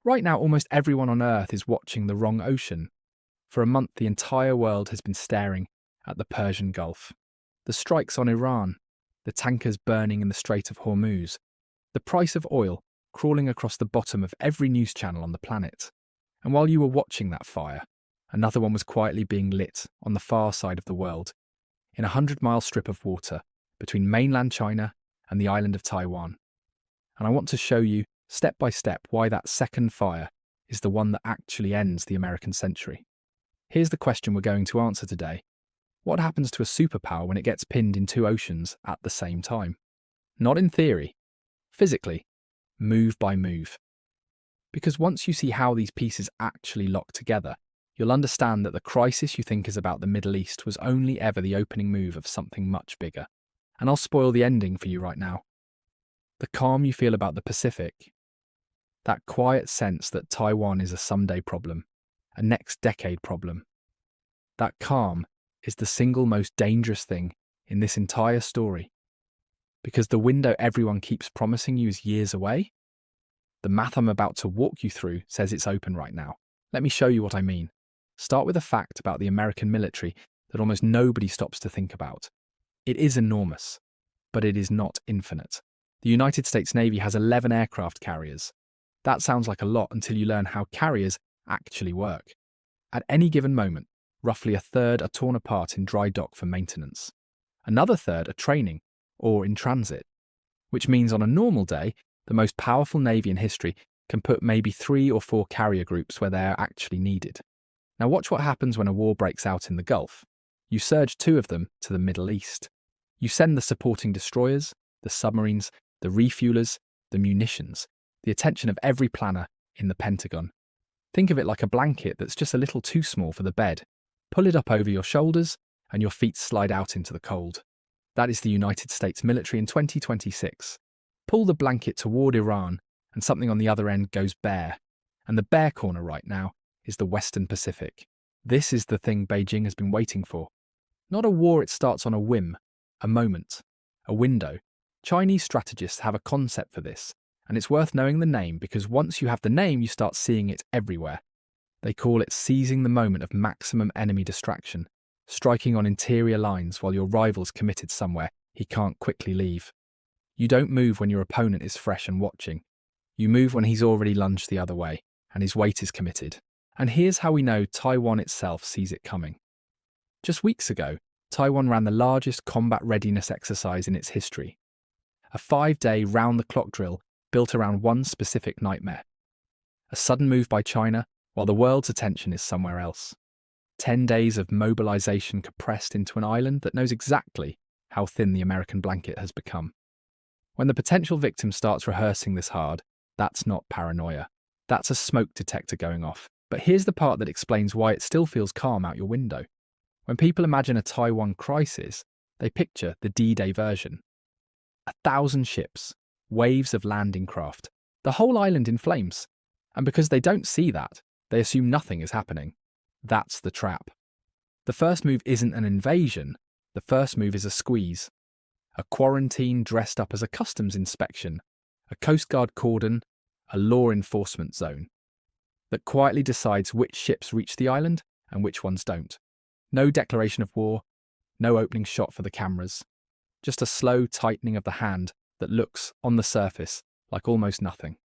Right now, almost everyone on Earth is watching the wrong ocean. For a month, the entire world has been staring at the Persian Gulf. The strikes on Iran, the tankers burning in the Strait of Hormuz, the price of oil crawling across the bottom of every news channel on the planet. And while you were watching that fire, another one was quietly being lit on the far side of the world, in a 100-mile strip of water between mainland China and the island of Taiwan. And I want to show you, step by step, why that second fire is the one that actually ends the American century. Here's the question we're going to answer today. What happens to a superpower when it gets pinned in two oceans at the same time? Not in theory, physically, move by move. Because once you see how these pieces actually lock together, you'll understand that the crisis you think is about the Middle East was only ever the opening move of something much bigger. And I'll spoil the ending for you right now. The calm you feel about the Pacific, that quiet sense that Taiwan is a someday problem, a next decade problem, that calm is the single most dangerous thing in this entire story. Because the window everyone keeps promising you is years away. The math I'm about to walk you through says it's open right now. Let me show you what I mean. Start with a fact about the American military that almost nobody stops to think about. It is enormous, but it is not infinite. The United States Navy has 11 aircraft carriers. That sounds like a lot until you learn how carriers actually work. At any given moment, roughly a third are torn apart in dry dock for maintenance. Another third are training or in transit, which means on a normal day, the most powerful navy in history can put maybe 3 or 4 carrier groups where they are actually needed. Now watch what happens when a war breaks out in the Gulf. You surge 2 of them to the Middle East. You send the supporting destroyers, the submarines, the refuelers, the munitions, the attention of every planner in the Pentagon. Think of it like a blanket that's just a little too small for the bed. Pull it up over your shoulders and your feet slide out into the cold. That is the United States military in 2026. Pull the blanket toward Iran and something on the other end goes bare. And the bare corner right now is the Western Pacific. This is the thing Beijing has been waiting for. Not a war it starts on a whim, a moment, a window. Chinese strategists have a concept for this, and it's worth knowing the name because once you have the name, you start seeing it everywhere. They call it seizing the moment of maximum enemy distraction, striking on interior lines while your rival's committed somewhere he can't quickly leave. You don't move when your opponent is fresh and watching. You move when he's already lunged the other way, and his weight is committed. And here's how we know Taiwan itself sees it coming. Just weeks ago, Taiwan ran the largest combat readiness exercise in its history. A 5-day round-the-clock drill built around one specific nightmare. A sudden move by China while the world's attention is somewhere else. 10 days of mobilization compressed into an island that knows exactly how thin the American blanket has become. When the potential victim starts rehearsing this hard, that's not paranoia. That's a smoke detector going off. But here's the part that explains why it still feels calm out your window. When people imagine a Taiwan crisis, they picture the D-Day version. 1,000 ships, waves of landing craft, the whole island in flames. And because they don't see that, they assume nothing is happening. That's the trap. The first move isn't an invasion, the first move is a squeeze. A quarantine dressed up as a customs inspection, a Coast Guard cordon, a law enforcement zone that quietly decides which ships reach the island and which ones don't. No declaration of war, no opening shot for the cameras, just a slow tightening of the hand that looks, on the surface, like almost nothing.